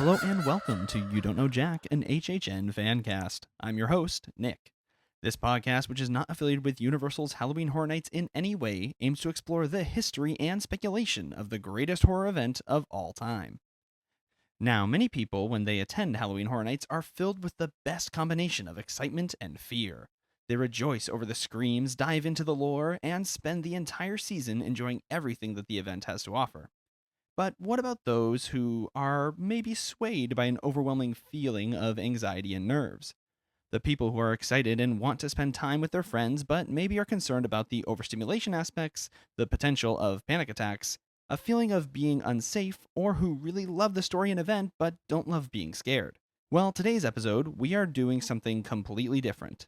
Hello and welcome to You Don't Know Jack, an HHN fancast. I'm your host, Nick. This podcast, which is not affiliated with Universal's Halloween Horror Nights in any way, aims to explore the history and speculation of the greatest horror event of all time. Now, many people, when they attend Halloween Horror Nights, are filled with the best combination of excitement and fear. They rejoice over the screams, dive into the lore, and spend the entire season enjoying everything that the event has to offer. But what about those who are maybe swayed by an overwhelming feeling of anxiety and nerves? The people who are excited and want to spend time with their friends, but maybe are concerned about the overstimulation aspects, the potential of panic attacks, a feeling of being unsafe, or who really love the story and event but don't love being scared. Well, today's episode, we are doing something completely different.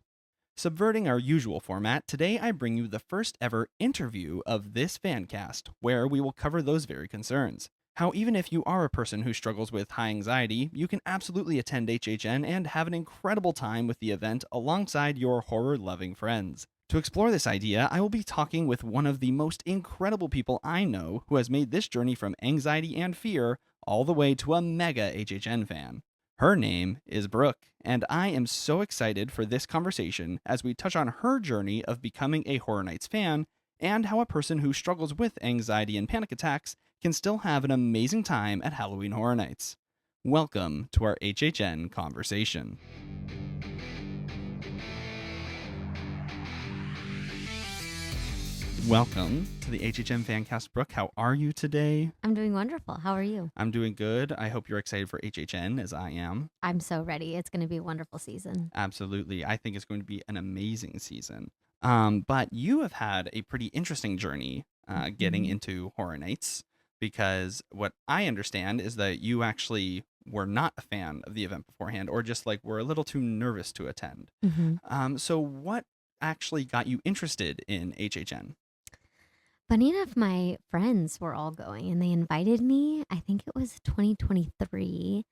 Subverting our usual format, today I bring you the first ever interview of this fancast, where we will cover those very concerns. How even if you are a person who struggles with high anxiety, you can absolutely attend HHN and have an incredible time with the event alongside your horror-loving friends. To explore this idea, I will be talking with one of the most incredible people I know who has made this journey from anxiety and fear all the way to a mega HHN fan. Her name is Brooke, and I am so excited for this conversation as we touch on her journey of becoming a Horror Nights fan and how a person who struggles with anxiety and panic attacks can still have an amazing time at Halloween Horror Nights. Welcome to our HHN conversation. Welcome to the HHN Fancast. Brooke, how are you today? I'm doing wonderful. How are you? I'm doing good. I hope you're excited for HHN as I am. I'm so ready. It's going to be a wonderful season. Absolutely. I think it's going to be an amazing season. But you have had a pretty interesting journey getting into Horror Nights, because what I understand is that you actually were not a fan of the event beforehand, or just like were a little too nervous to attend. So what actually got you interested in HHN? Funny enough, my friends were all going and they invited me. I think it was 2023.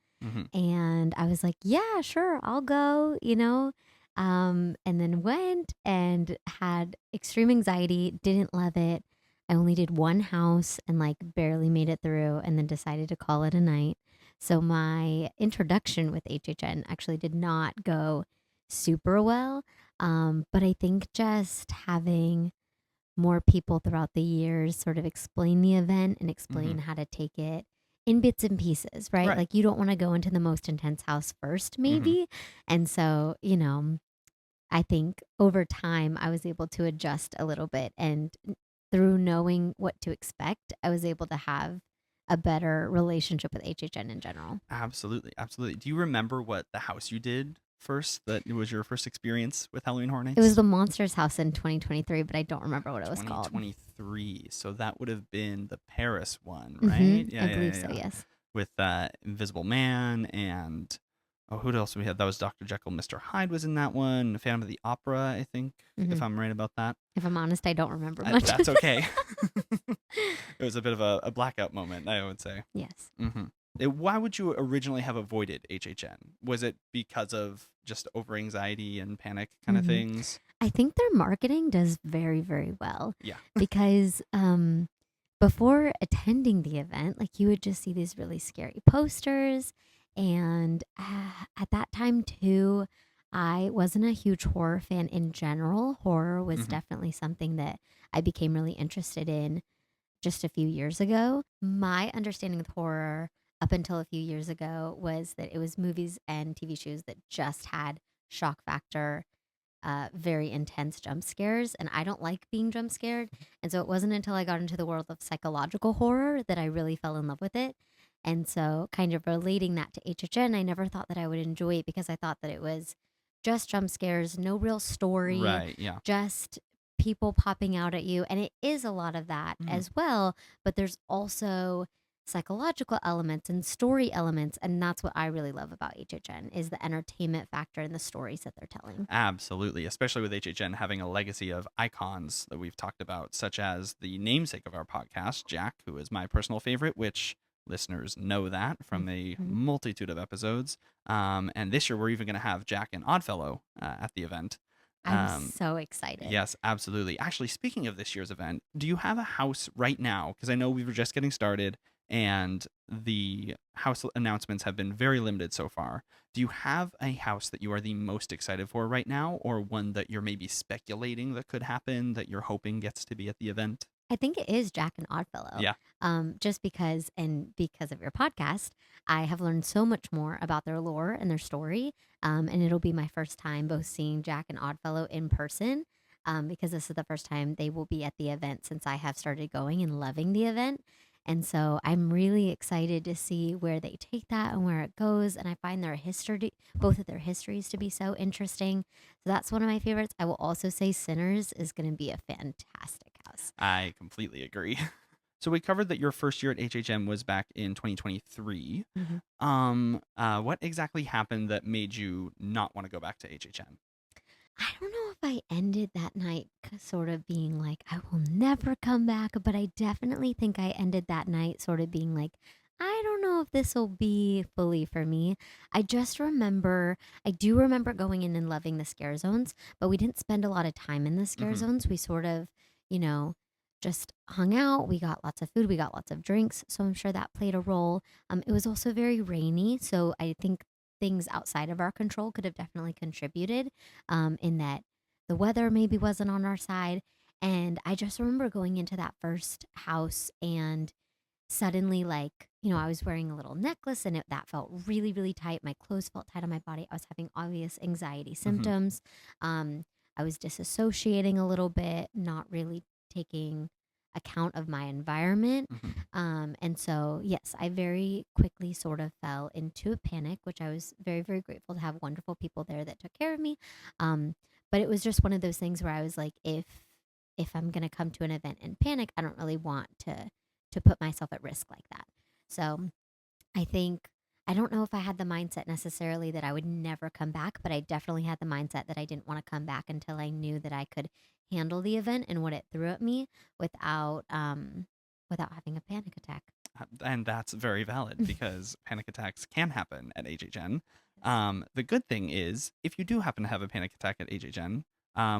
And I was like, yeah, sure, I'll go, and then went and had extreme anxiety, didn't love it. I only did one house and like barely made it through and then decided to call it a night. So my introduction with HHN actually did not go super well. But I think just having more people throughout the years sort of explain the event and explain how to take it in bits and pieces, right? Right. Like you don't want to go into the most intense house first, maybe. And so, I think over time I was able to adjust a little bit. And through knowing what to expect, I was able to have a better relationship with HHN in general. Absolutely. Absolutely. Do you remember what the house you did first, that it was your first experience with Halloween Horror Nights? It was the Monsters house in 2023, but I don't remember what it was called. 2023. So that would have been the Paris one, right? I believe so, yes. With Invisible Man and who else we had? That was Dr. Jekyll, Mr. Hyde was in that one. Phantom of the Opera, I think, if I'm right about that. If I'm honest, I don't remember much. That's okay. It was a bit of a blackout moment, I would say. Yes. Why would you originally have avoided HHN? Was it because of just over anxiety and panic kind of things? I think their marketing does very, very well. Yeah. Because before attending the event, like you would just see these really scary posters. And at that time, too, I wasn't a huge horror fan in general. Horror was definitely something that I became really interested in just a few years ago. My understanding of horror up until a few years ago was that it was movies and TV shows that just had shock factor, very intense jump scares. And I don't like being jump scared. And so it wasn't until I got into the world of psychological horror that I really fell in love with it. And so kind of relating that to HHN, I never thought that I would enjoy it because I thought that it was just jump scares, no real story, Right, yeah. just people popping out at you. And it is a lot of that as well. But there's also psychological elements and story elements. And that's what I really love about HHN is the entertainment factor and the stories that they're telling. Absolutely, especially with HHN having a legacy of icons that we've talked about, such as the namesake of our podcast, Jack, who is my personal favorite, which listeners know that from a multitude of episodes. And this year we're even going to have Jack and Oddfellow at the event. I'm so excited. Yes, absolutely. Actually, speaking of this year's event, do you have a house right now? Because I know we were just getting started and the house announcements have been very limited so far. Do you have a house that you are the most excited for right now, or one that you're maybe speculating that could happen that you're hoping gets to be at the event? I think it is Jack and Oddfellow. Yeah. Just because, and because of your podcast, I have learned so much more about their lore and their story. And it'll be my first time both seeing Jack and Oddfellow in person, because this is the first time they will be at the event since I have started going and loving the event. And so I'm really excited to see where they take that and where it goes. And I find their history, both of their histories, to be so interesting. So that's one of my favorites. I will also say Sinners is going to be a fantastic house. I completely agree. So we covered that your first year at HHM was back in 2023. Mhm. What exactly happened that made you not want to go back to HHM? I don't know if I ended that night sort of being like, I will never come back, but I definitely think I ended that night sort of being like, I don't know if this will be fully for me. I just remember, I do remember going in and loving the scare zones, but we didn't spend a lot of time in the scare Hmm. zones. We sort of, you know, just hung out. We got lots of food, we got lots of drinks. So I'm sure that played a role. It was also very rainy. So I think things outside of our control could have definitely contributed, in that the weather maybe wasn't on our side. And I just remember going into that first house and suddenly, like, I was wearing a little necklace and that felt really, really tight. My clothes felt tight on my body. I was having obvious anxiety Hmm. symptoms. Um, I was disassociating a little bit, not really taking account of my environment. Hmm. And so, yes, I very quickly sort of fell into a panic, which I was very, very grateful to have wonderful people there that took care of me. Um, but it was just one of those things where I was like, if I'm gonna come to an event and panic, I don't really want to put myself at risk like that. So I think I don't know if I had the mindset necessarily that I would never come back, but I definitely had the mindset that I didn't want to come back until I knew that I could handle the event and what it threw at me without having a panic attack. And that's very valid because panic attacks can happen at HHN. Yes. The good thing is, if you do happen to have a panic attack at HHN,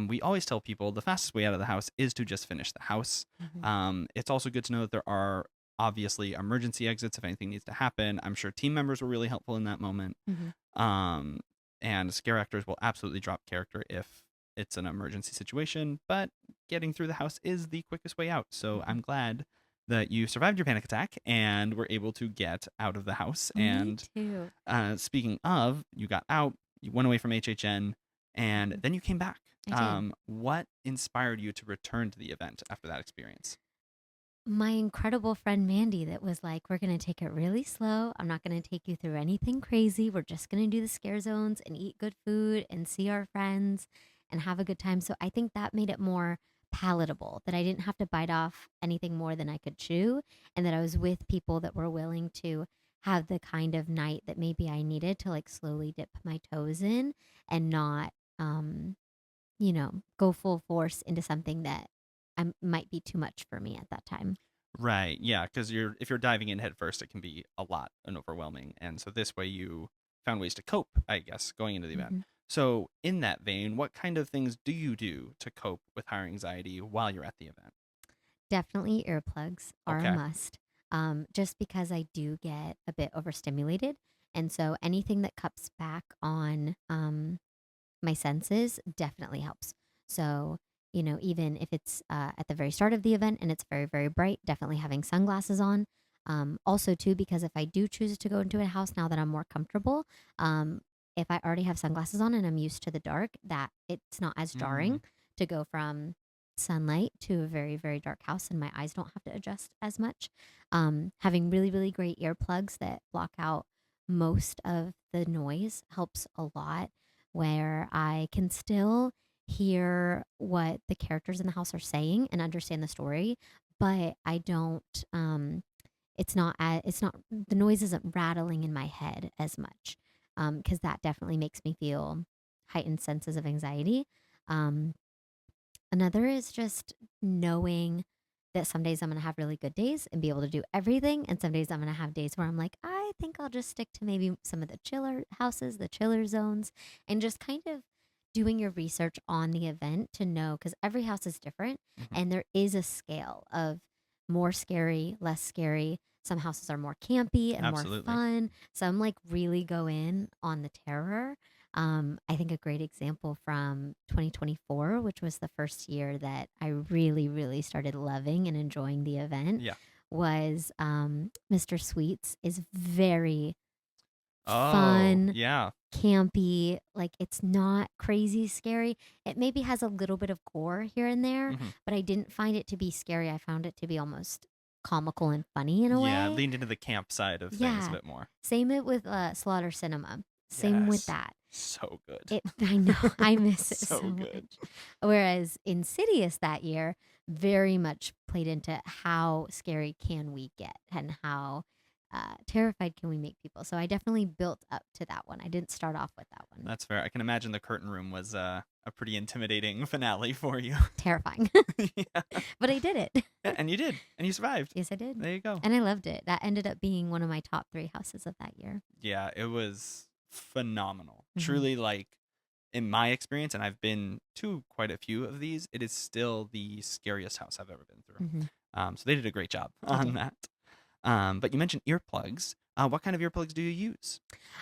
we always tell people the fastest way out of the house is to just finish the house. Hmm. It's also good to know that there are obviously emergency exits if anything needs to happen. I'm sure team members were really helpful in that moment. Hmm. Um, and scare actors will absolutely drop character if it's an emergency situation, but getting through the house is the quickest way out. So Hmm. I'm glad that you survived your panic attack and were able to get out of the house. Me And too. speaking of, you got out, you went away from HHN, and Mhm. then you came back. I did. What inspired you to return to the event after that experience? My incredible friend Mandy that was like, we're going to take it really slow. I'm not going to take you through anything crazy. We're just going to do the scare zones and eat good food and see our friends and have a good time. So I think that made it more palatable, that I didn't have to bite off anything more than I could chew, and that I was with people that were willing to have the kind of night that maybe I needed to like slowly dip my toes in and not, go full force into something that might be too much for me at that time. Right. Yeah, because if you're diving in head first, it can be a lot and overwhelming. And so this way you found ways to cope, I guess, going into the event. Mhm. So in that vein, what kind of things do you do to cope with higher anxiety while you're at the event? Definitely earplugs are a Okay. must, just because I do get a bit overstimulated. And so anything that cuts back on my senses definitely helps. So, even if it's at the very start of the event and it's very, very bright, definitely having sunglasses on. Also, too, because if I do choose to go into a house now that I'm more comfortable, um, if I already have sunglasses on and I'm used to the dark, that it's not as Mm, jarring to go from sunlight to a very, very dark house and my eyes don't have to adjust as much. Having really, really great earplugs that block out most of the noise helps a lot, where I can still hear what the characters in the house are saying and understand the story, but I don't it's not the noise isn't rattling in my head as much, because that definitely makes me feel heightened senses of anxiety. Um, Another is just knowing that some days I'm going to have really good days and be able to do everything. And some days I'm going to have days where I'm like, I think I'll just stick to maybe some of the chiller houses, the chiller zones, and just kind of doing your research on the event to know, because every house is different mhm. and there is a scale of more scary, less scary. Some houses are more campy and more Absolutely. fun. Some like really go in on the terror. I think a great example from 2024, which was the first year that I really, really started loving and enjoying the event, Yeah. was Mr. Sweets is very Oh, fun, yeah. campy. Like it's not crazy scary. It maybe has a little bit of gore here and there, Mhm. but I didn't find it to be scary. I found it to be almost comical and funny in a Yeah, way. leaned into the camp side of things a Yeah. bit more. Same it with Slaughter Cinema. Same with Yes. that. So good. It I know, I miss it so So good. much. Whereas Insidious that year very much played into how scary can we get and how terrified can we make people. So I definitely built up to that one. I didn't start off with that one. That's fair. I can imagine the curtain room was a pretty intimidating finale for you. Terrifying. Yeah. But I did it. Yeah, and you did, and you survived. Yes, I did. There you go. And I loved it. That ended up being one of my top 3 houses of that year. Yeah, it was phenomenal. Mhm. Truly, like in my experience, and I've been to quite a few of these, it is still the scariest house I've ever been through. Mhm. So they did a great job They on did. that. But you mentioned earplugs. What kind of earplugs do you use?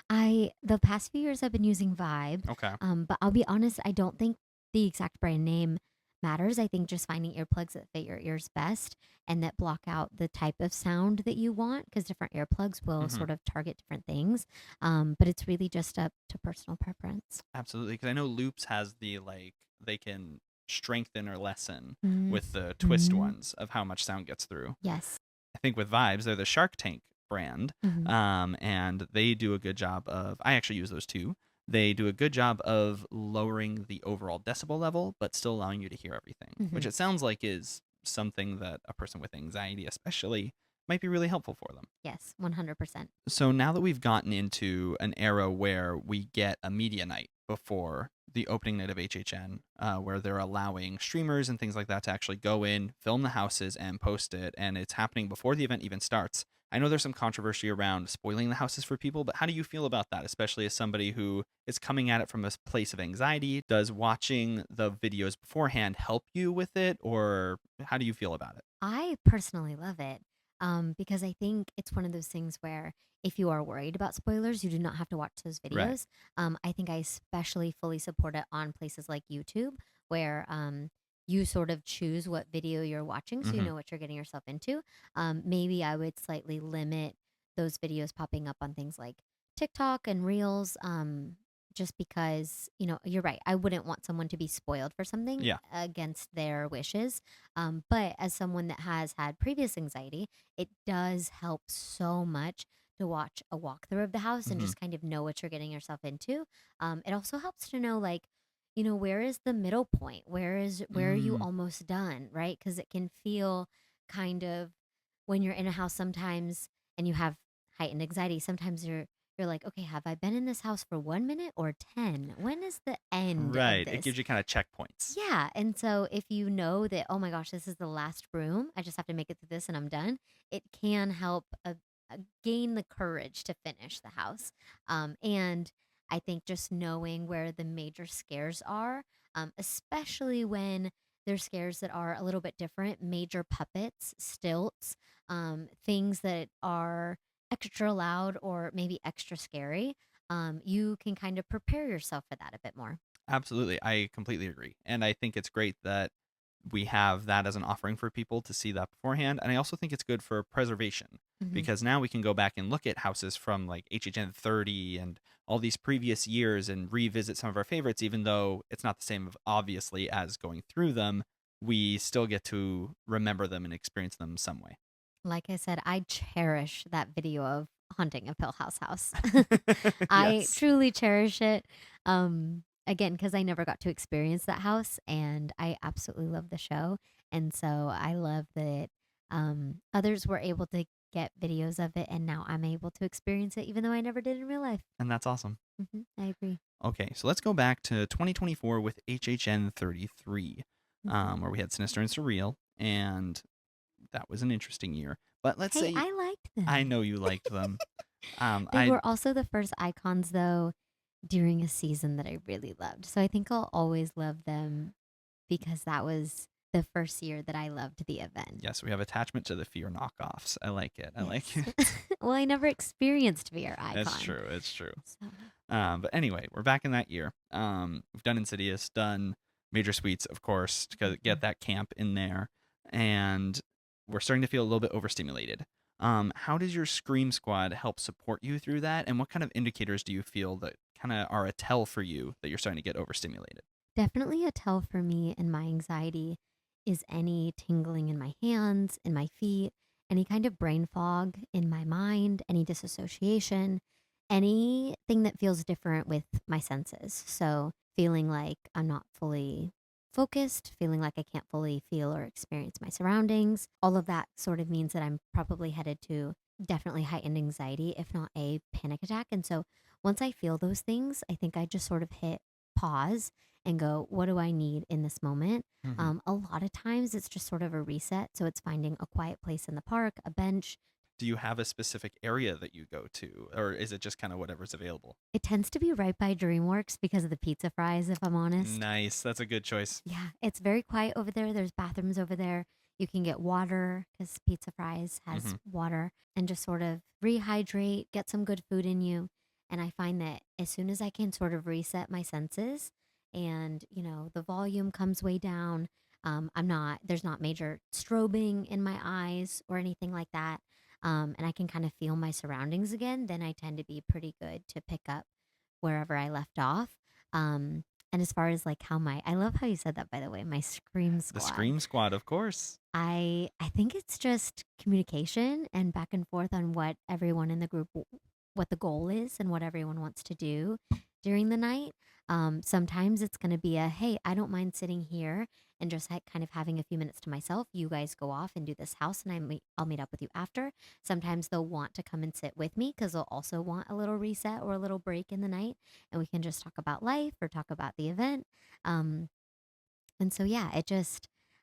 The past few years I've been using Vibe, Okay. but I'll be honest, I don't think the exact brand name matters. I think just finding earplugs that fit your ears best and that block out the type of sound that you want, because different earplugs will Hmm. sort of target different things. But it's really just up to personal preference. Absolutely, because I know Loops has the like they can strengthen or lessen with the twist Mm-hmm. ones of how much sound gets through. Yes. I think with Vibes, they're the Shark Tank brand, Mm-hmm. and they do a good job of. I actually use those too. They do a good job of lowering the overall decibel level, but still allowing you to hear everything, Mm-hmm. which it sounds like is something that a person with anxiety, especially, might be really helpful for them. Yes, 100%. So now that we've gotten into an era where we get a media night before the opening night of HHN, where they're allowing streamers and things like that to actually go in, film the houses, and post it, and it's happening before the event even starts. I know there's some controversy around spoiling the houses for people, but how do you feel about that, especially as somebody who is coming at it from a place of anxiety? Does watching the videos beforehand help you with it, or how do you feel about it? I personally love it because I think it's one of those things where if you are worried about spoilers, you do not have to watch those Right. videos. I think I especially fully support it on places like YouTube, where you sort of choose what video you're watching so you Hmm. know what you're getting yourself into. Maybe I would slightly limit those videos popping up on things like TikTok and Reels. Just because, you're right. I wouldn't want someone to be spoiled for something Yeah. against their wishes. But as someone that has had previous anxiety, it does help so much to watch a walkthrough of the house and Hmm. just kind of know what you're getting yourself into. It also helps to know, like, where is the middle point? Where are you Mm, almost done, right? Because it can feel kind of when you're in a house sometimes and you have heightened anxiety. Sometimes you're like, okay, have I been in this house for 1 minute or 10? When is the end of right. It this? gives you kind of checkpoints. Yeah, and so if you know that, oh my gosh, this is the last room, I just have to make it through this and I'm done, it can help gain the courage to finish the house. And I think just knowing where the major scares are, especially when there's scares that are a little bit different, major puppets, stilts, things that are extra loud or maybe extra scary, you can kind of prepare yourself for that a bit more. Absolutely. I completely agree. And I think it's great that we have that as an offering for people to see that beforehand. And I also think it's good for preservation Hmm. because now we can go back and look at houses from like HHN 30 and all these previous years and revisit some of our favorites, even though it's not the same, obviously, as going through them. We still get to remember them and experience them some way. Like I said, I cherish that video of Haunting of Hill House House. I Yes. truly cherish it. Again, because I never got to experience that house, and I absolutely love the show. And so I love that others were able to get videos of it, and now I'm able to experience it, even though I never did in real life. And that's awesome. I agree. Okay, so let's go back to 2024 with HHN 33, Hmm. where we had Sinister and Surreal, and that was an interesting year. But let's Hey, say I liked I them. know you liked them. They I were also the first icons, though, during a season that I really loved. So I think I'll always love them because that was the first year that I loved the event. Yes, we have attachment to the fear knockoffs. I like it. I like Yes. it. Well, I never experienced VR It's Icon. true. It's true. So But anyway, we're back in that year. We've done Insidious, done Major Suites, of course, to get mhm. that camp in there, and we're starting to feel a little bit overstimulated. How does your Scream Squad help support you through that, and what kind of indicators do you feel that kind of are a tell for you that you're starting to get overstimulated? Definitely a tell for me and my anxiety is any tingling in my hands, in my feet, any kind of brain fog in my mind, any disassociation, anything that feels different with my senses. So, feeling like I'm not fully focused, feeling like I can't fully feel or experience my surroundings. All of that sort of means that I'm probably headed to definitely heightened anxiety, if not a panic attack. And so, once I feel those things, I think I just sort of hit pause and go, what do I need in this moment? Hmm. A lot of times it's just sort of a reset. So it's finding a quiet place in the park, a bench. Do you have a specific area that you go to, or is it just kind of whatever's available? It tends to be right by DreamWorks because of the pizza fries, if I'm honest. Nice. That's a good choice. Yeah, it's very quiet over there. There's bathrooms over there. You can get water because Pizza Fries has Hmm. water and just sort of rehydrate, get some good food in you. And I find that as soon as I can sort of reset my senses and, the volume comes way down, there's not major strobing in my eyes or anything like that. And I can kind of feel my surroundings again, then I tend to be pretty good to pick up wherever I left off. Um, and as far as like I love how you said that by the way, my scream The squad. Scream Squad, of course. I think it's just communication and back and forth on what everyone in the group what the goal is and what everyone wants to do during the night. Sometimes it's going to be a hey, I don't mind sitting here and just kind of having a few minutes to myself. You guys go off and do this house, and I'll meet up with you after. Sometimes they'll want to come and sit with me because they'll also want a little reset or a little break in the night, and we can just talk about life or talk about the event. Um, and so, yeah,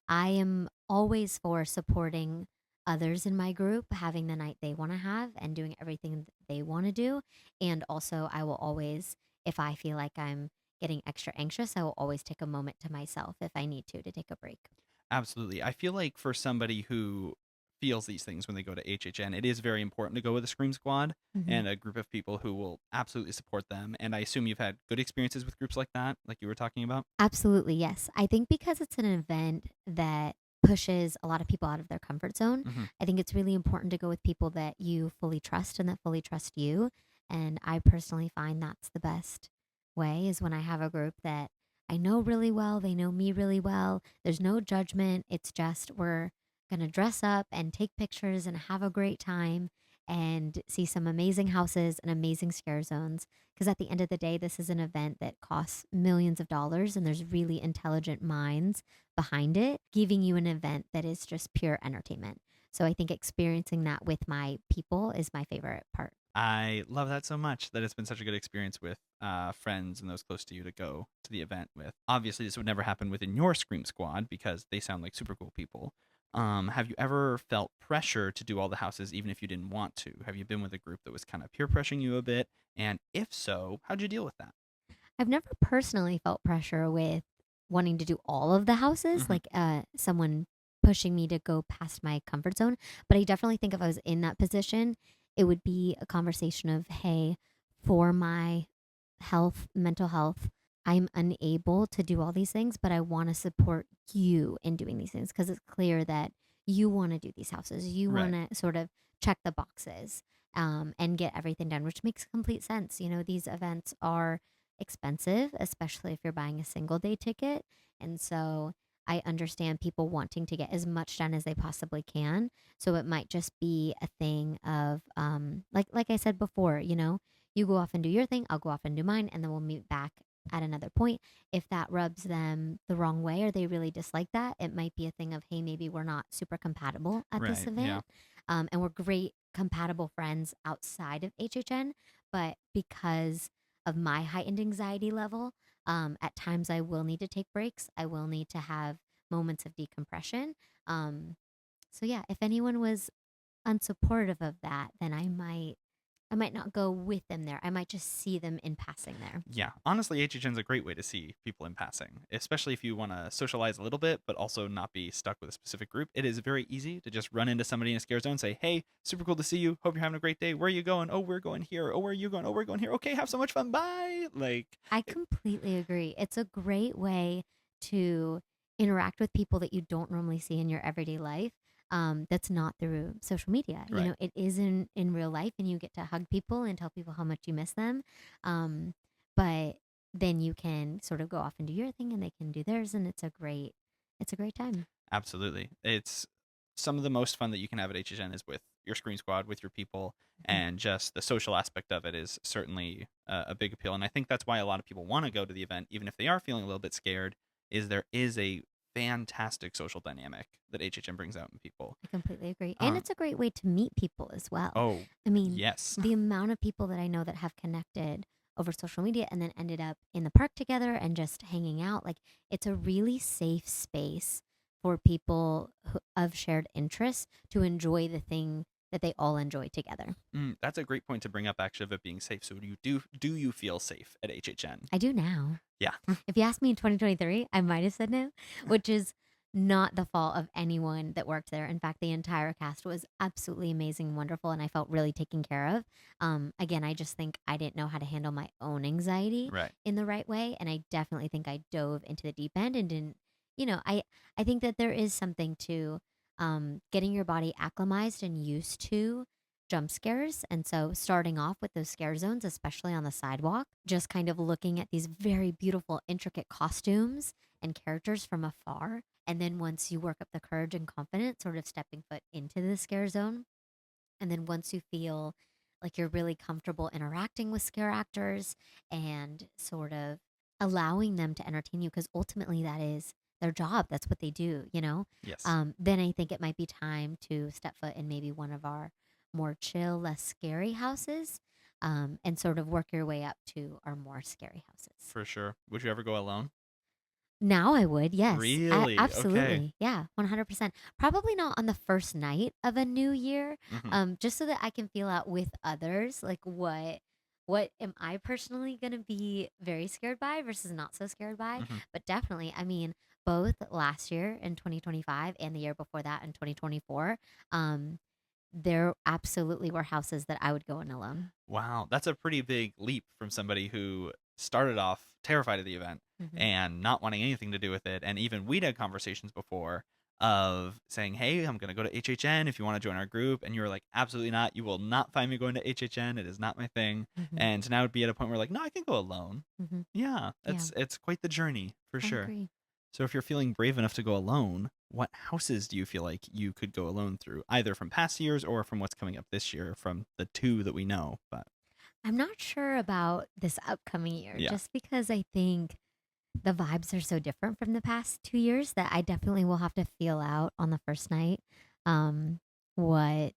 I am always for supporting others in my group, having the night they want to have and doing everything that they want to do. And also, I will always, if I feel like I'm getting extra anxious, I will always take a moment to myself if I need to take a break. Absolutely. I feel like for somebody who feels these things when they go to HHN, it is very important to go with a Scream Squad Mhm. and a group of people who will absolutely support them. And I assume you've had good experiences with groups like that, like you were talking about. Absolutely, yes. I think because it's an event that pushes a lot of people out of their comfort zone, Hmm. I think it's really important to go with people that you fully trust and that fully trust you. And I personally find that's the best way is when I have a group that I know really well, they know me really well. There's no judgment. It's just we're going to dress up and take pictures and have a great time and see some amazing houses and amazing scare zones because at the end of the day, this is an event that costs millions of dollars and there's really intelligent minds behind it, giving you an event that is just pure entertainment. So I think experiencing that with my people is my favorite part. I love that so much that it's been such a good experience with friends and those close to you to go to the event with. Obviously, this would never happen within your Scream Squad because they sound like super cool people. Have you ever felt pressure to do all the houses even if you didn't want to? Have you been with a group that was kind of peer pressuring you a bit? And if so, how'd you deal with that? I've never personally felt pressure with wanting to do all of the houses, Hmm. like someone pushing me to go past my comfort zone. But I definitely think if I was in that position, it would be a conversation of, hey, for my health, mental health, I'm unable to do all these things, but I want to support you in doing these things because it's clear that you want to do these houses. You want Right. to sort of check the boxes and get everything done, which makes complete sense. These events are expensive, especially if you're buying a single day ticket. And so I understand people wanting to get as much done as they possibly can. So it might just be a thing of like I said before, you go off and do your thing, I'll go off and do mine, and then we'll meet back at another point. If that rubs them the wrong way or they really dislike that, it might be a thing of, hey, maybe we're not super compatible at this Right. Yeah. event. And we're great compatible friends outside of HHN, but because of my heightened anxiety level, at times I will need to take breaks. I will need to have moments of decompression. So, yeah, if anyone was unsupportive of that, then I might I might not go with them there. I might just see them in passing there. Yeah, honestly, HHN's a great way to see people in passing, especially if you want to socialize a little bit, but also not be stuck with a specific group. It is very easy to just run into somebody in a scare zone, say, "Hey, super cool to see you. Hope you're having a great day. Where are you going? Oh, we're going here. Oh, where are you going? Oh, we're going here. Okay, have so much fun. Bye." Like, I completely agree. It's a great way to interact with people that you don't normally see in your everyday life. That's not through social media. You right. know, it is in real life, and you get to hug people and tell people how much you miss them. Um, but then you can sort of go off and do your thing, and they can do theirs, and it's a great time. Absolutely. It's some of the most fun that you can have at HHN is with your screen squad, with your people, Mhm. and just the social aspect of it is certainly a big appeal. And I think that's why a lot of people want to go to the event, even if they are feeling a little bit scared, is there is a fantastic social dynamic that HHN brings out in people. I completely agree. And Um, it's a great way to meet people as well. oh, I mean, yes. the amount of people that I know that have connected over social media and then ended up in the park together and just hanging out, like it's a really safe space for people of shared interests to enjoy the thing that they all enjoy together. That's a great point to bring up, actually, of it being safe. So, do you feel safe at HHN? I do now. Yeah. If you asked me in 2023, I might have said no, which is not the fault of anyone that worked there. In fact, the entire cast was absolutely amazing and wonderful, and I felt really taken care of. Again, I just think I didn't know how to handle my own anxiety Right. in the right way, and I definitely think I dove into the deep end and didn't. I think that there is something to getting your body acclimatized and used to jump scares. And so, starting off with those scare zones, especially on the sidewalk, just kind of looking at these very beautiful, intricate costumes and characters from afar. And then, once you work up the courage and confidence, sort of stepping foot into the scare zone. And then, once you feel like you're really comfortable interacting with scare actors and sort of allowing them to entertain you, because ultimately that is their job, that's what they do. Yes. Then I think it might be time to step foot in maybe one of our more chill, less scary houses, and sort of work your way up to our more scary houses. For sure. Would you ever go alone? Now I would, yes. Really? Okay. Absolutely. Yeah, 100%. Probably not on the first night of a new year, Hmm. just so that I can feel out with others, like what am I personally going to be very scared by versus not so scared by? Hmm. But definitely, I mean, both last year in 2025 and the year before that in 2024, um, there absolutely were houses that I would go in alone. Wow, that's a pretty big leap from somebody who started off terrified of the event Hmm. and not wanting anything to do with it. And even we'd had conversations before of saying, "Hey, I'm going to go to HHN if you want to join our group." And you were like, "Absolutely not. You will not find me going to HHN. It is not my thing." Hmm. And to now be at a point where like, "No, I can go alone." Hmm. Yeah, Yeah, it's quite the journey for I sure. agree. So if you're feeling brave enough to go alone, what houses do you feel like you could go alone through, either from past years or from what's coming up this year, from the two that we know? But I'm not sure about this upcoming year yeah. just because I think the vibes are so different from the past 2 years that I definitely will have to feel out on the first night um, what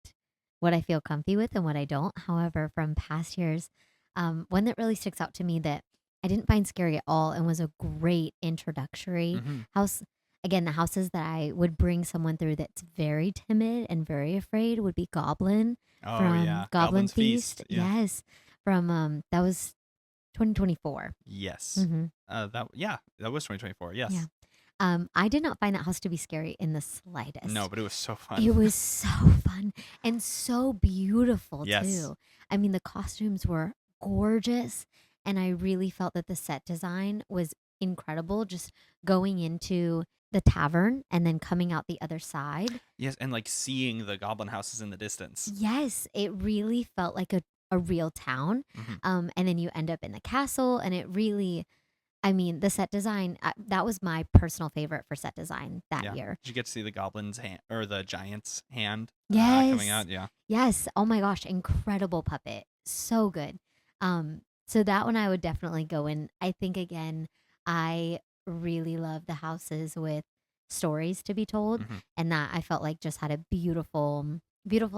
what I feel comfy with and what I don't. However, from past years, one that really sticks out to me that I didn't find scary at all and was a great introductory Hmm. house. Again, the houses that I would bring someone through that's very timid and very afraid would be Goblin Oh from yeah, Goblin Goblin's Feast. Feast. Yeah. Yes, from that was 2024. Yes. Hmm. That was 2024. Yeah. Yes. I did not find that house to be scary in the slightest. No, but it was so fun. It was so fun and so beautiful Yes. too. I mean, the costumes were gorgeous, and I really felt that the set design was incredible. Just going into the tavern and then coming out the other side. Yes, and like seeing the goblin houses in the distance. Yes, it really felt like a real town. Hmm. And then you end up in the castle, and it really, I mean, the set design, that was my personal favorite for set design that Yeah. year. Did you get to see the goblin's hand or the giant's hand coming Yes. out? Yeah. Yes. Oh my gosh, incredible puppet. So good. So that one I would definitely go in. I think again, I really love the houses with stories to be told, Hmm. and that I felt like just had a beautiful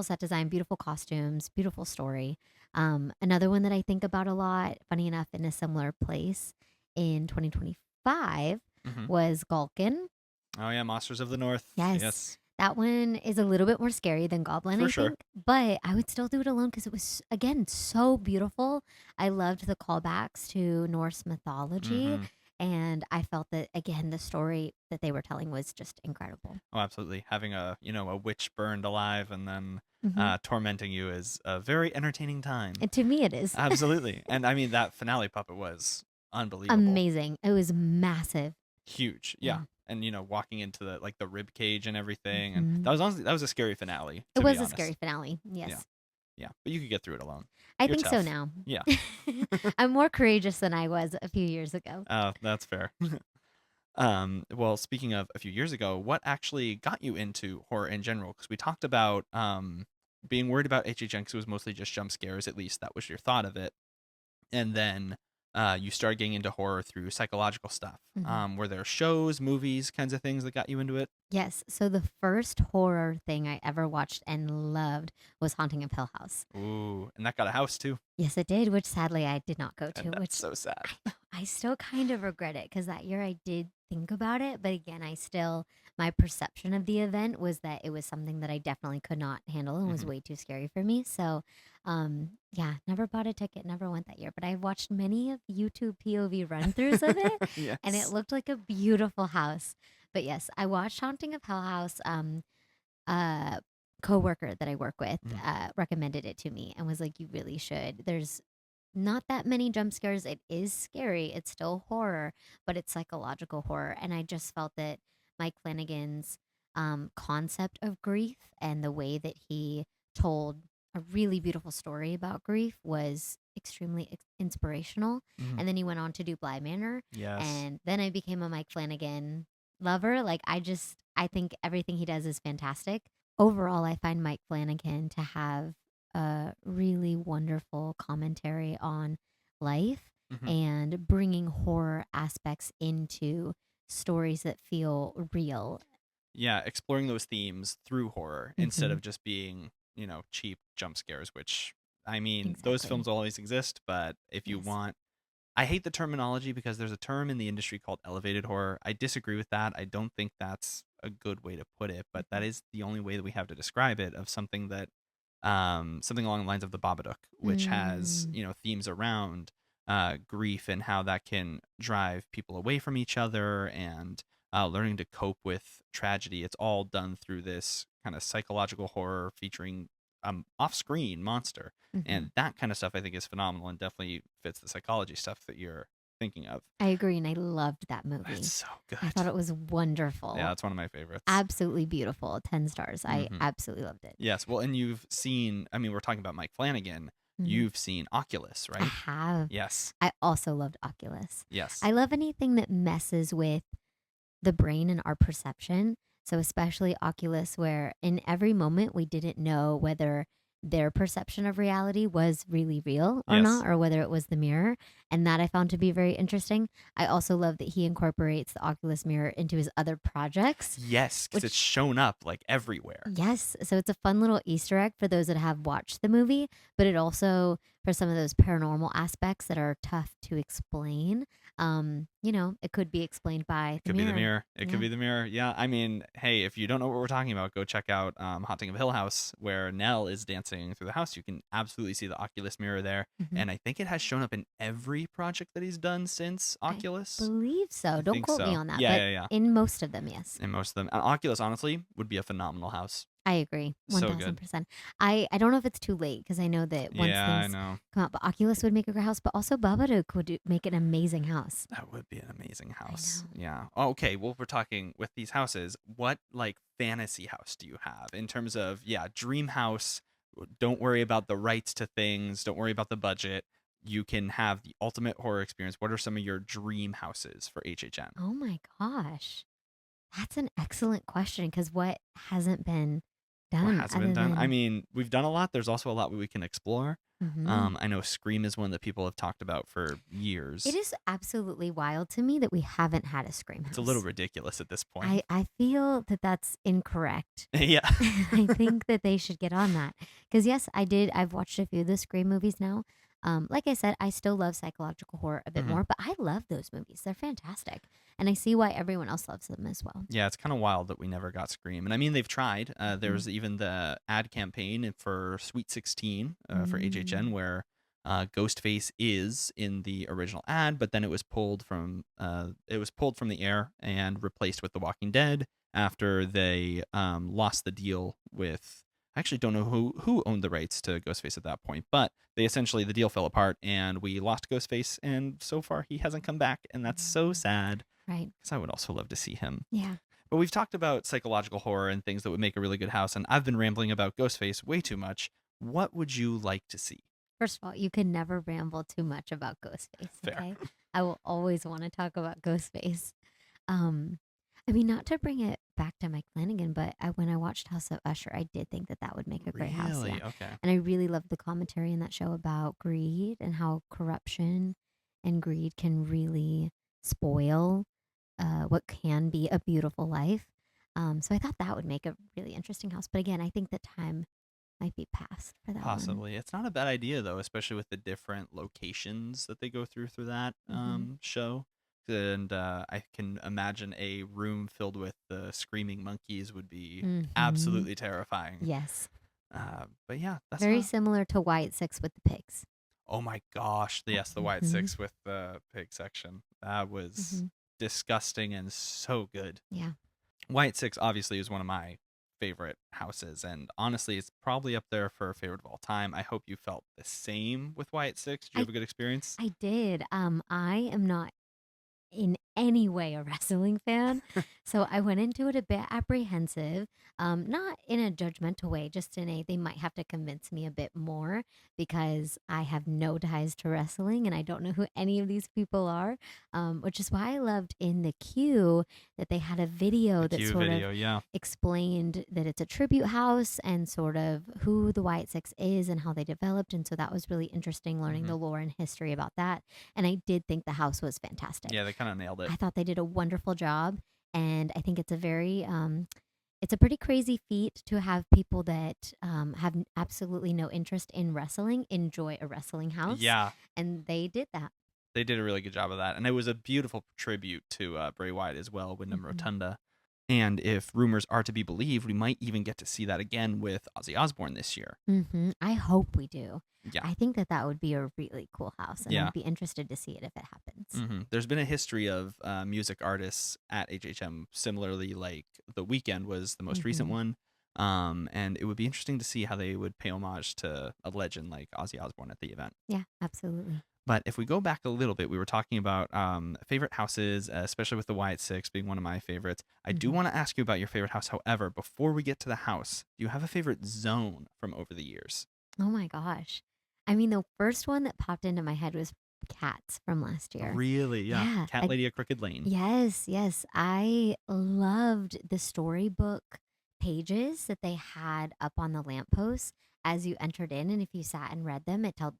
set design, beautiful costumes, beautiful story. Another one that I think about a lot, funny enough, in a similar place in 2025 Hmm. was Galkin. Oh yeah, Monsters of the North. Yes, Yes. That one is a little bit more scary than Goblin, For I sure. think, but I would still do it alone because it was, again, so beautiful. I loved the callbacks to Norse mythology, Hmm. and I felt that, again, the story that they were telling was just incredible. Oh, absolutely. Having a witch burned alive and then Hmm. tormenting you is a very entertaining time. And to me, it is Absolutely. And I mean, that finale puppet was unbelievable. amazing. It was massive. Huge. Yeah. Yeah. And walking into the rib cage and everything, and Hmm. that was honestly that was a scary finale, It to be was a scary honest. finale. Yeah. Yes. Yeah. But you could get through it alone. I You're think so tough. now. Yeah. I'm more courageous than I was a few years ago. That's fair. Well, speaking of a few years ago, what actually got you into horror in general? Because we talked about being worried about HHN because it was mostly just jump scares. At least that was your thought of it. And then you started getting into horror through psychological stuff. Mhm. Were there shows, movies, kinds of things that got you into it? Yes. So the first horror thing I ever watched and loved was Haunting of Hill House. Ooh, and that got a house too, Yes, it did, which sadly I did not go to, and that's which so sad. I know I still kind of regret it because that year I did think about it. But again, my perception of the event was that it was something that I definitely could not handle and was Hmm. way too scary for me. So, yeah, never bought a ticket, never went that year. But I watched many of YouTube POV run throughs of it, and it Yes. looked like a beautiful house. But yes, I watched Haunting of Hell House. A coworker that I work with Mhm. recommended it to me and was like, "You really should." There's not that many jump scares. It is scary. It's still horror, but it's psychological horror. And I just felt that Mike Flanagan's concept of grief and the way that he told a really beautiful story about grief was extremely inspirational. Mhm. And then he went on to do Bly Manor, Yes. and then I became a Mike Flanagan lover. Like I think everything he does is fantastic. Overall, I find Mike Flanagan to have a really wonderful commentary on life Mhm. and bringing horror aspects into stories that feel real. Yeah, exploring those themes through horror instead Hmm. of just being, cheap jump scares, which I mean, those Exactly. films will always exist, but if you Yes. want I hate the terminology because there's a term in the industry called elevated horror. I disagree with that. I don't think that's a good way to put it, but that Hmm. is the only way that we have to describe it of something that something along the lines of the Babadook, which has, Mm, themes around grief and how that can drive people away from each other and learning to cope with tragedy. It's all done through this kind of psychological horror featuring off-screen monster, hmm. and that kind of stuff I think is phenomenal and definitely fits the psychology stuff that you're thinking of. I agree, and I loved that It's movie. so I thought good. it was Yeah, wonderful. it's one of my favorites. Absolutely beautiful. 10 stars. I Hmm. absolutely loved it. Yes, well, and you've seen. I mean, we're talking about Mike Flanagan. Mhm. You've seen Oculus, I right? have. Yes. I also loved Oculus. Yes. I love anything that messes with the brain and our perception. So, especially Oculus, where in every moment we didn't know whether their perception of reality was really real or Yes. not, or whether it was the mirror. And that I found to be very interesting. I also love that he incorporates the Oculus mirror into his other projects, Yes, because it's which shown up like everywhere. yes. So it's a fun little Easter egg for those that have watched the movie, but it also, for some of those paranormal aspects that are tough to explain, it could be explained by It the could be the mirror. mirror. It could Yeah. be the mirror. Yeah, I mean, hey, if you don't know what we're talking about, go check out Haunting of Hill House, where Nell is dancing through the house. You can absolutely see the Oculus mirror there, Hmm. and I think it has shown up in every project that he's done since I Oculus. believe so. I Don't think quote me so. on that, Yeah, but yeah, yeah. in most of them, yes. And most of them, Oculus, honestly, would be a phenomenal house. I agree. So good. 1000%. I don't know if it's too late because I know that once Yeah, I things know. come out, but Oculus would make a great house, but also Babadook would make an amazing house. That would be an amazing I house. know. Yeah. Oh, okay. Well, we're talking with these houses. What like fantasy house do you have in terms of dream house? Don't worry about the rights to things. Don't worry about the budget. You can have the ultimate horror experience. What are some of your dream houses for HHN? Oh my gosh. That's an excellent question because what hasn't been What done hasn't been other done? I than mean, we've done a lot. There's also a lot we can explore. mhm. I know Scream is one that people have talked about for It years. is absolutely wild to me that we haven't had a Scream It's a little House. ridiculous at this point. I feel that that's incorrect. Yeah. I think that they should get on that because yes, I've watched a few of the Scream movies now. Like I said, I still love psychological horror a bit Mhm. more, but I love those movies. They're fantastic. And I see why everyone else loves them as well. Yeah, it's kind of wild that we never got Scream. And I mean, they've tried. Mhm. There's even the ad campaign for Sweet 16 for Mm. HHN where Ghostface is in the original ad, but then it was pulled from the air and replaced with The Walking Dead after they lost the deal with. I actually don't know who owned the rights to Ghostface at that point, but the deal fell apart and we lost Ghostface, and so far he hasn't come back, and that's so Mhm. sad Right. because I would also love to see him. Yeah. But we've talked about psychological horror and things that would make a really good house, and I've been rambling about Ghostface way too much. What would you like to see? First of all, you can never ramble too much about Ghostface, Fair. okay? I will always want to talk about Ghostface. Um, I mean, not to bring it back to Mike Flanagan, but when I watched House of Usher, I did think that that would make a great house. Yeah. Really? Okay. And I really loved the commentary in that show about greed and how corruption and greed can really spoil what can be a beautiful life. So I thought that would make a really interesting house. But again, I think the time might be past for that one. Possibly. It's not a bad idea though, especially with the different locations that they go through that Hmm. show. And I can imagine a room filled with the screaming monkeys would be Hmm. absolutely terrifying. Yes. But yeah, that's Very not. similar to White Six with the pigs. Oh my gosh! Yes, the White Hmm. Six with the pig section. That was Hmm. disgusting and so good. Yeah. White Six obviously is one of my favorite houses, and honestly, it's probably up there for favorite of all time. I hope you felt the same with White Six. Did you I have a good experience? I did. I am not in any way a wrestling fan. So I went into it a bit apprehensive, not in a judgmental way, just in a they might have to convince me a bit more because I have no ties to wrestling and I don't know who any of these people are. Which is why I loved in the queue that they had a The video that Q sort of video, yeah. explained that it's a tribute house and sort of who the White Six is and how they developed. And so that was really interesting learning Hmm. the lore and history about that. And I did think the house was fantastic. Yeah, they kind of nailed it. I thought they did a wonderful job, and I think it's a very it's a pretty crazy feat to have people that have absolutely no interest in wrestling enjoy a wrestling house, Yeah, and they did that. they did a really good job of that, and it was a beautiful tribute to Bray Wyatt as well, Wyndham Hmm. Rotunda. And if rumors are to be believed, we might even get to see that again with Ozzy Osbourne this year. I hope we do. Yeah, I think that that would be a really cool house, and yeah. I'd be interested to see it if it happens. There's been a history of music artists at HHM. Similarly, like The Weeknd was the most recent Hmm. one. And it would be interesting to see how they would pay homage to a legend like Ozzy Osbourne at the event. Yeah, absolutely. But if we go back a little bit, we were talking about favorite houses, especially with the Wyatt Six being one of my favorites. I do Hmm. want to ask you about your favorite house. However, before we get to the house, do you have a favorite zone from over the years? Oh my gosh. I mean, the first one that popped into my head was cats from last year. Really? Yeah. Yeah, Cat Lady at Crooked Lane. yes, yes. I loved the storybook pages that they had up on the lampposts as you entered in. And if you sat and read them, it told,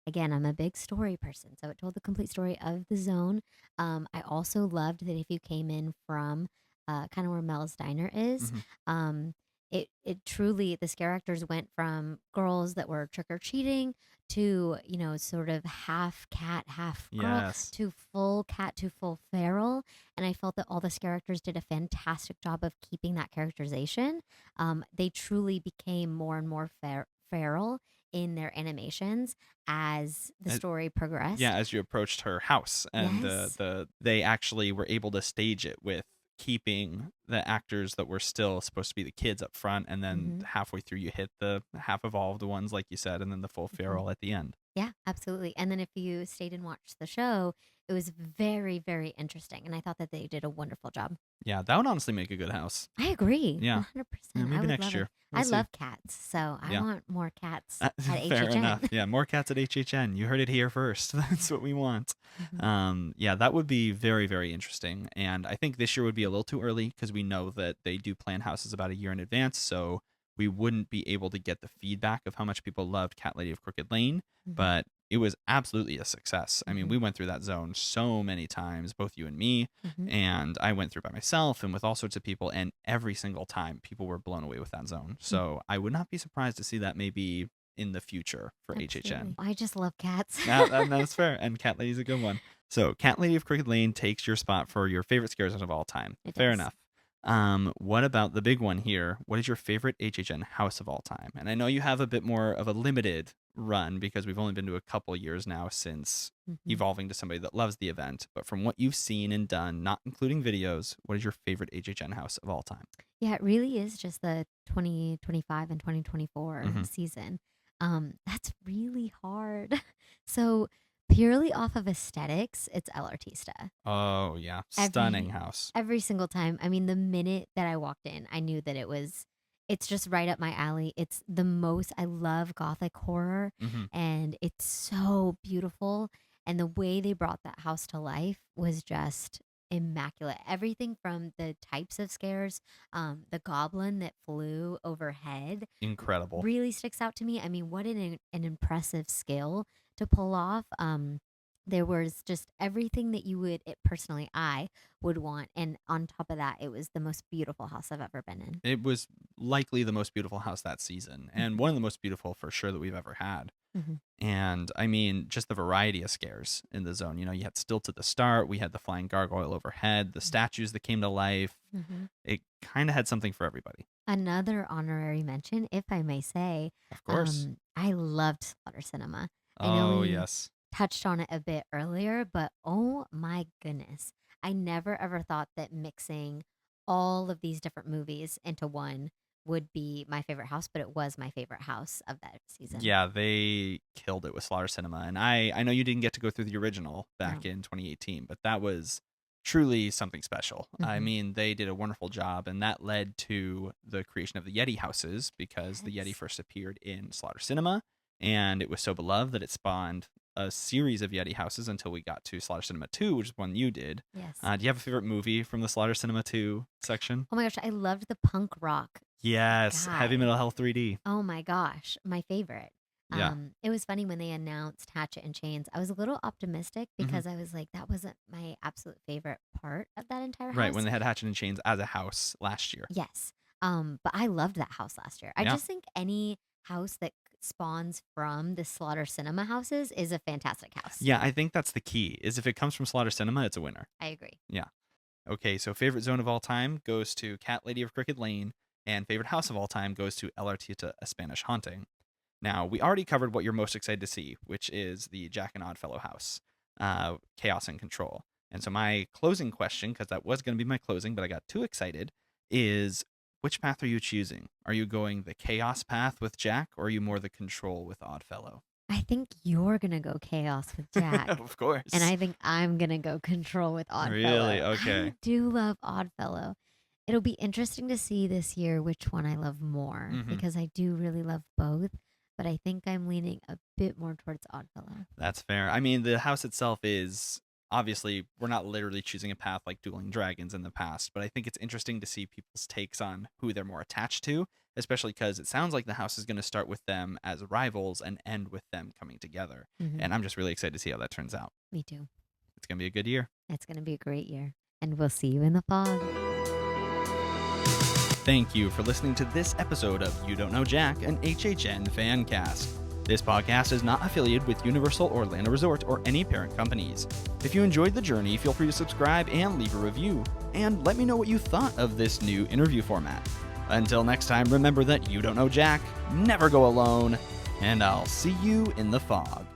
again, I'm a big story person. So it told the complete story of the zone. I also loved that if you came in from kind of where Mel's Diner is, Hmm. um, it truly, the scare actors went from girls that were trick or treating to, sort of half cat, half girl Yes. to full cat to full feral. And I felt that all the characters did a fantastic job of keeping that characterization. They truly became more and more feral in their animations as the story Yeah, progressed. as you approached her house, and Yes. they actually were able to stage it with keeping the actors that were still supposed to be the kids up front, and then Hmm. halfway through you hit the half evolved ones, like you said, and then the full Hmm. feral at the end. Yeah, absolutely. And then if you stayed and watched the show, it was very, very interesting. And I thought that they did a wonderful job. Yeah, that would honestly make a good house. I agree, Yeah, yeah, 100%. I maybe would next love it. year. We'll I see. love cats, so I Yeah. want more cats at Fair HHN. enough. Yeah, more cats at HHN. You heard it here first. That's what we want. Mhm. Yeah, that would be very, very interesting. And I think this year would be a little too early because we know that they do plan houses about a year in advance. So we wouldn't be able to get the feedback of how much people loved Cat Lady of Crooked Lane. Mhm. But it was absolutely a success. I mean, Mhm. we went through that zone so many times, both you and me. Mhm. And I went through by myself and with all sorts of people. And every single time, people were blown away with that zone. Mm. So I would not be surprised to see that maybe in the future for HHN. Absolutely. I just love cats. That's fair. And Cat Lady's a good one. So Cat Lady of Crooked Lane takes your spot for your favorite scare zone of all time. It Fair does. enough. What about the big one here? What is your favorite HHN house of all time? And I know you have a bit more of a limited run because we've only been to a couple years now since Mhm. evolving to somebody that loves the event. But from what you've seen and done, not including videos, what is your favorite HHN house of all time? Yeah, it really is just the 2025 and 2024 Mhm. season. That's really hard. So purely off of aesthetics, it's El Artista. Oh, yeah. Stunning Every house. every single time. I mean, the minute that I walked in, I knew that it's just right up my alley. It's the most I love gothic horror Hmm. and it's so beautiful and the way they brought that house to life was just immaculate. Everything from the types of scares, the goblin that flew overhead Incredible. really sticks out to me. I mean, what an impressive skill to pull off. There was just everything that you would, personally, I would want. And on top of that, it was the most beautiful house I've ever been in. It was likely the most beautiful house that season, and Mhm. one of the most beautiful for sure that we've ever had. Mhm. And I mean, just the variety of scares in the zone. You know, you had Stilts at the start, we had the flying gargoyle overhead, the statues that came to life. Mhm. It kind of had something for everybody. Another honorary mention, if I may say, Of course. I loved Slaughter Cinema. I know Oh, we yes. touched on it a bit earlier, but oh my goodness. I never ever thought that mixing all of these different movies into one would be my favorite house, but it was my favorite house of that season. Yeah, they killed it with Slaughter Cinema. And I know you didn't get to go through the original back No. in 2018, but that was truly something special. I Mhm. mean, they did a wonderful job, and that led to the creation of the Yeti houses because the Yeti Yes. first appeared in Slaughter Cinema, and it was so beloved that it spawned a series of Yeti houses until we got to Slaughter Cinema 2, which is one you did. Yes. Do you have a favorite movie from the Slaughter Cinema 2 section? Oh my gosh, I loved the punk rock Yes, Heavy guy. Metal Hell 3D. Oh my gosh, my favorite. Yeah. It was funny when they announced Hatchet and Chains. I was a little optimistic Hmm. because I was like, that wasn't my absolute favorite part of that entire Right, when house. they had Hatchet and Chains as a house last year. Yes. But I loved that house last year. I Yeah. just think any house that spawns from the Slaughter Cinema houses is a fantastic house. Yeah, I think that's the key. Is if it comes from Slaughter Cinema, it's a winner. I agree. Yeah. Okay, so favorite zone of all time goes to Cat Lady of Crooked Lane, and favorite house of all time goes to El Artista, A Spanish Haunting. Now, we already covered what you're most excited to see, which is the Jack and Oddfellow house, Chaos and Control. And so my closing question, because that was going to be my closing, but I got too excited, is which path are you choosing? Are you going the chaos path with Jack, or are you more the control with Oddfellow? I think you're going to go chaos with Jack. Of course. And I think I'm going to go control with Really? Oddfellow. Okay. I do love Oddfellow. It'll be interesting to see this year which one I love more Mhm. because I do really love both, but I think I'm leaning a bit more towards Oddfellow. That's fair. I mean, the house itself is obviously we're not literally choosing a path like Dueling Dragons in the past, but I think it's interesting to see people's takes on who they're more attached to, especially because it sounds like the house is going to start with them as rivals and end with them coming together. Mhm. And I'm just really excited to see how that turns out. Me too. It's going to be a good year. It's going to be a great year. And we'll see you in the fog. Thank you for listening to this episode of You Don't Know Jack, an HHN fan cast. This podcast is not affiliated with Universal Orlando Resort or any parent companies. If you enjoyed the journey, feel free to subscribe and leave a review. And let me know what you thought of this new interview format. Until next time, remember that you don't know Jack, never go alone, and I'll see you in the fog.